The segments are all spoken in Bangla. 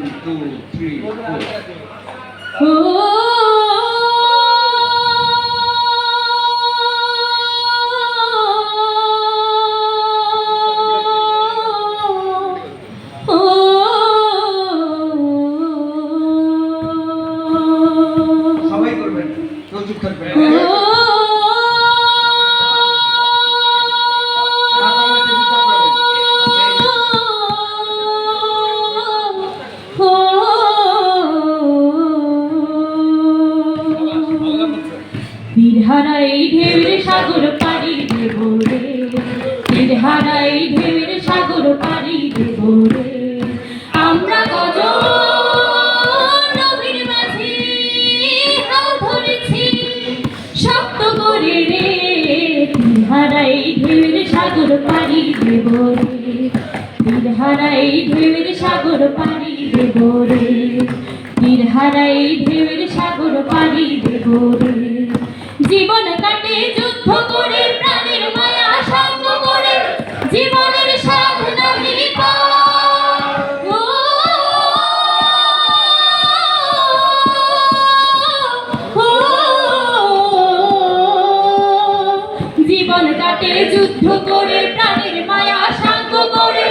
2, 3, 4. সবাই করবেন, কেউ চুপ থাকবেন না। তীরহারাই ঢেউয়ের সাগর পাড়ি দেব রে, তীরহারাই ঢেউয়ের সাগর পাড়ি দেব রে। আমরা কজন নবীর মাঝি হাল ধরেছি শক্ত করে রে, তীরহারাই ঢেউয়ের সাগর পাড়ি দেব রে, তীরহারাই ঢেউয়ের সাগর পাড়ি দেব রে, তীরহারাই ঢেউয়ের সাগর পাড়ি দেব রে। জীবন কাটে যুদ্ধ করে, প্রাণের মায়া সঙ্গ করে, জীবনের স্বাদ নাহি জীবন কাটে যুদ্ধ করে, প্রাণের মায়া সঙ্গ করে,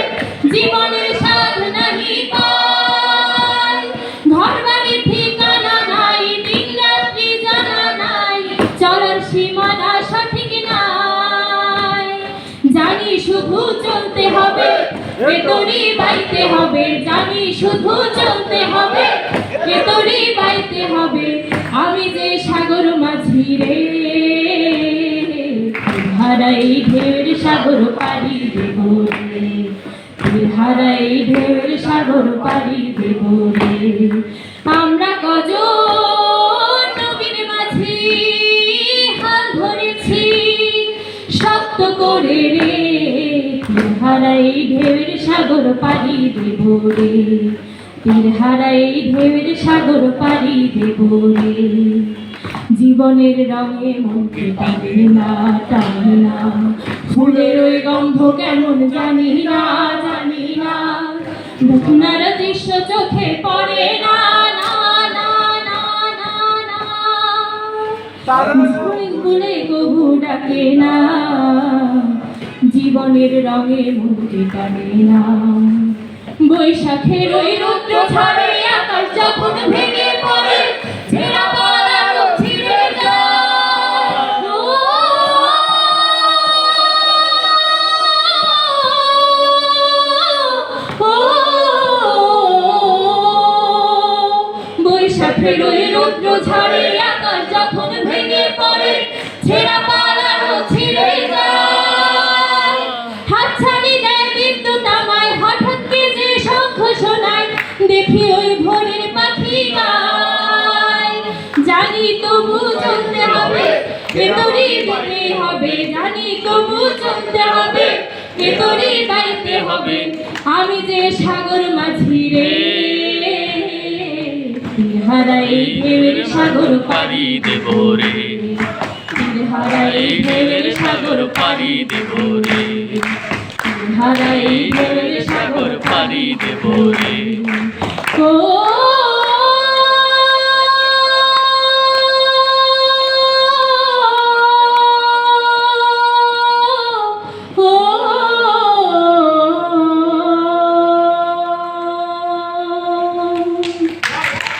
জীবনের স্বাদ নাহি পায়। ঘর বাড়ির ঠিকানা নাই, দিন রাত্রি জানা নাই, চলার সীমানা সঠিক নাই। জানি শুধু চলতে হবে, ভেতরি বাইতে হবে, জানি শুধু চলতে হবে, ভেতরি বাইতে হবে। আমি যে সাগর মাঝি রে, তীরহারাই ঢেউয়ের সাগর পাড়ি দেব রে, তীরহারাই ঢেউয়ের সাগর পাড়ি দেব রে। আমরা কজন নবীর মাঝি হাল ধরেছি শক্ত করে রে, তীরহারাই ঢেউয়ের সাগর পাড়ি দেব রে, তীরহারাই ঢেউয়ের সাগর পাড়ি দেব রে। জীবনের রঙে মনকে টানে না, টানে না, ফুলের ওই গন্ধ কেমন জানি না, জানি না, আপনার দৃশ্য চোখে পড়ে না, না না না না না, বলে কবু ডাকে না, জীবনের রঙে মনকে টানে না। বৈশাখের ওই রৌদ্র ঝড়ে আকাশ যখন ভেঙে পড়ে, ছেঁড়া পালানো ছিঁড়ে যায়। বৈশাখের ওই রৌদ্র ঝড়ে আকাশ যখন ভেঙে পড়ে, ছেঁড়া পালানো ছিঁড়ে যায়। হাতছানি দেয় বিদ্যুৎ আমায়, হঠাৎ বেজে শঙ্খ শোনায়, দেখি ওই ভোরের পাখি গায়। জানি তবু চলতে হবে, ভেতরি দিতে হবে, জানি তবু চলতে হবে, ভেতরি গাইতে হবে। আমি যে সাগর মাঝি রে, তীরহারাই ঢেউয়ের সাগর পাড়ি দেব রে, তীরহারাই ঢেউয়ের সাগর পাড়ি দেব রে, তীরহারাই ঢেউয়ের সাগর পাড়ি দেব রে। ও